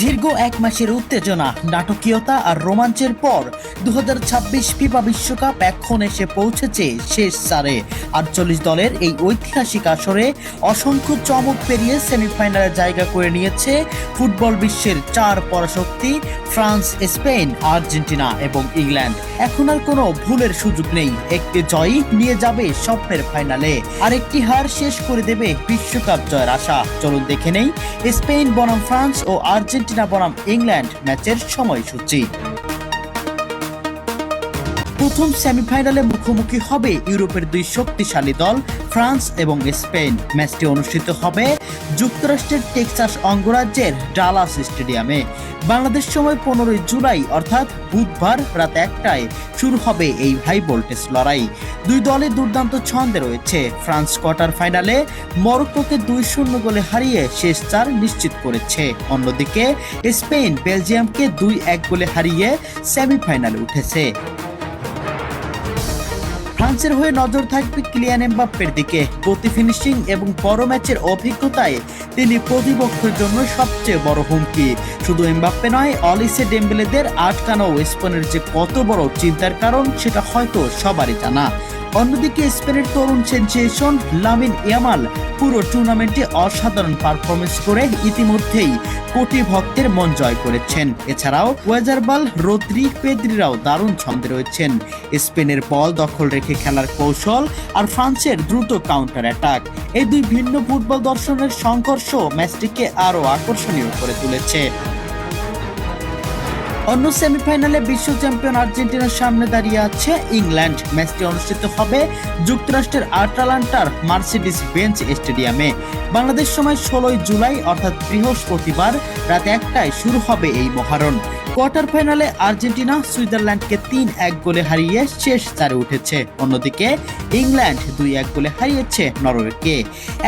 দীর্ঘ এক মাসের উত্তেজনা, নাটকীয়তা আর রোমাঞ্চের পর 2026 ফিফা বিশ্বকাপ এখন এসে পৌঁছেছে শেষ চারে। 48 দলের এই ঐতিহাসিক আসরে অসংখ্য চমক পেরিয়ে সেমিফাইনালে জায়গা করে নিয়েছে ফুটবল বিশ্বের চার পরাশক্তি ফ্রান্স, স্পেন, আর্জেন্টিনা এবং ইংল্যান্ড। এখন আর কোনো ভুলের সুযোগ নেই। একটি জয়ই নিয়ে যাবে স্বপ্নের ফাইনালে, আর একটি হার শেষ করে দেবে বিশ্বকাপ জয়ের আশা। চলুন দেখে নেই স্পেন বনাম ফ্রান্স ও আর্জেন্টিনা বনাম ইংল্যান্ড ম্যাচের সময়সূচি। প্রথম সেমিফাইনালে মুখোমুখি হবে ইউরোপের দুই শক্তিশালী দল ফ্রান্স এবং স্পেন। ম্যাচটি অনুষ্ঠিত হবে যুক্তরাষ্ট্রের টেক্সাস অঙ্গরাজ্যের ডালাস স্টেডিয়ামে। বাংলাদেশ সময় 15 জুলাই অর্থাৎ বুধবার রাত 1টায় শুরু হবে এই হাই ভোল্টেজ লড়াই। দুই দলের দুর্দান্ত ছন্দে রয়েছে। ফ্রান্স কোয়ার্টার ফাইনালে মরক্কোকে 2-0 গোলে হারিয়ে শেষ চার নিশ্চিত করেছে। অন্যদিকে স্পেন বেলজিয়ামকে 2-1 গোলে হারিয়ে সেমিফাইনালে উঠেছে। ফ্রান্সের হয়ে নজর থাকবে কিলিয়ান এমবাপ্পের দিকে। গতি, ফিনিশিং এবং বড় ম্যাচের অভিজ্ঞতায় তিনি প্রতিপক্ষের জন্য সবচেয়ে বড় হুমকি। শুধু এমবাপ্পে নয়, অলিসে ডেম্বেলেদের আটকানো স্পেনের যে কত বড় চিন্তার কারণ সেটা হয়তো সবারই জানা। অন্যদিকে স্পেনের তরুণ সেনসেশন লামিন ইয়ামাল পুরো টুর্নামেন্টে অসাধারণ পারফরমেন্স করে ইতিমধ্যেই কোটি ভক্তের মন জয় করেছেন। এছাড়াও ওয়েজারবাল, রদ্রি, পেদ্রিরাও দারুণ ছন্দে রয়েছেন। স্পেনের বল দখল রেখে খেলার কৌশল আর ফ্রান্সের দ্রুত কাউন্টার অ্যাটাক, এই দুই ভিন্ন ফুটবল দর্শনের সংঘর্ষ ম্যাচটিকে আরো আকর্ষণীয় করে তুলেছে। অন্য সেমিফাইনালে বিশ্ব চ্যাম্পিয়ন আর্জেন্টিনার সামনে দাঁড়িয়ে আছে ইংল্যান্ড। ম্যাচটি অনুষ্ঠিত হবে যুক্তরাষ্ট্রের আটলান্টার মার্সিডিস বেঞ্চ স্টেডিয়ামে। বাংলাদেশ সময় 16 জুলাই অর্থাৎ বৃহস্পতিবার রাত 1টায় শুরু হবে এই মহারণ। কোয়ার্টার ফাইনালে আর্জেন্টিনা সুইজারল্যান্ডকে 3-1 গোলে হারিয়ে শেষ চারে উঠেছে। অন্যদিকে ইংল্যান্ড 2-1 গোলে হারিয়েছে নরওয়েকে।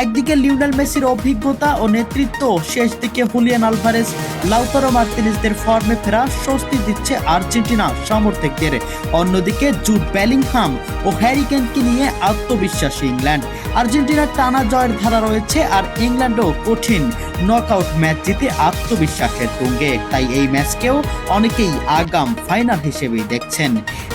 একদিকে লিওনেল মেসির অভিজ্ঞতা ও নেতৃত্ব, শেষ দিকে হুলিয়ান আলভারেজ, লাউতারো মার্তিনেজদের ফর্মে ফেরা স্বস্তি দিচ্ছে আর্জেন্টিনা সমর্থকদের। অন্যদিকে জুড বেলিংহাম ও হ্যারি কেনকে নিয়ে আত্মবিশ্বাসী ইংল্যান্ড। আর্জেন্টিনার টানা জয়ের ধারা রয়েছে, আর ইংল্যান্ডও কঠিন নকআউট ম্যাচ জিতে আত্মবিশ্বাসের তুঙ্গে। তাই এই ম্যাচকেও অনেকেই আগাম ফাইনাল হিসেবেই দেখছেন।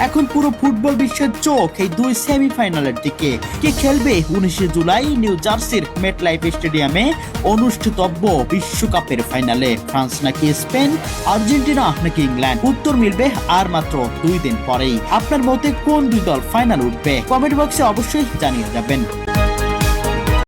এখন পুরো ফুটবল বিশ্বের চোখ এই দুই সেমিফাইনালের দিকে। কে খেলবে 19 জুলাই নিউ জার্সির মেটলাইফ স্টেডিয়ামে অনুষ্ঠিতব্য বিশ্বকাপের ফাইনালে? ফ্রান্স নাকি স্পেন, আর্জেন্টিনা নাকি ইংল্যান্ড? উত্তর মিলবে আর মাত্র 2 দিন পরেই। আপনার মতে কোন দুই দল ফাইনাল উঠবে? কমেন্ট বক্সে অবশ্যই জানিয়ে যাবেন।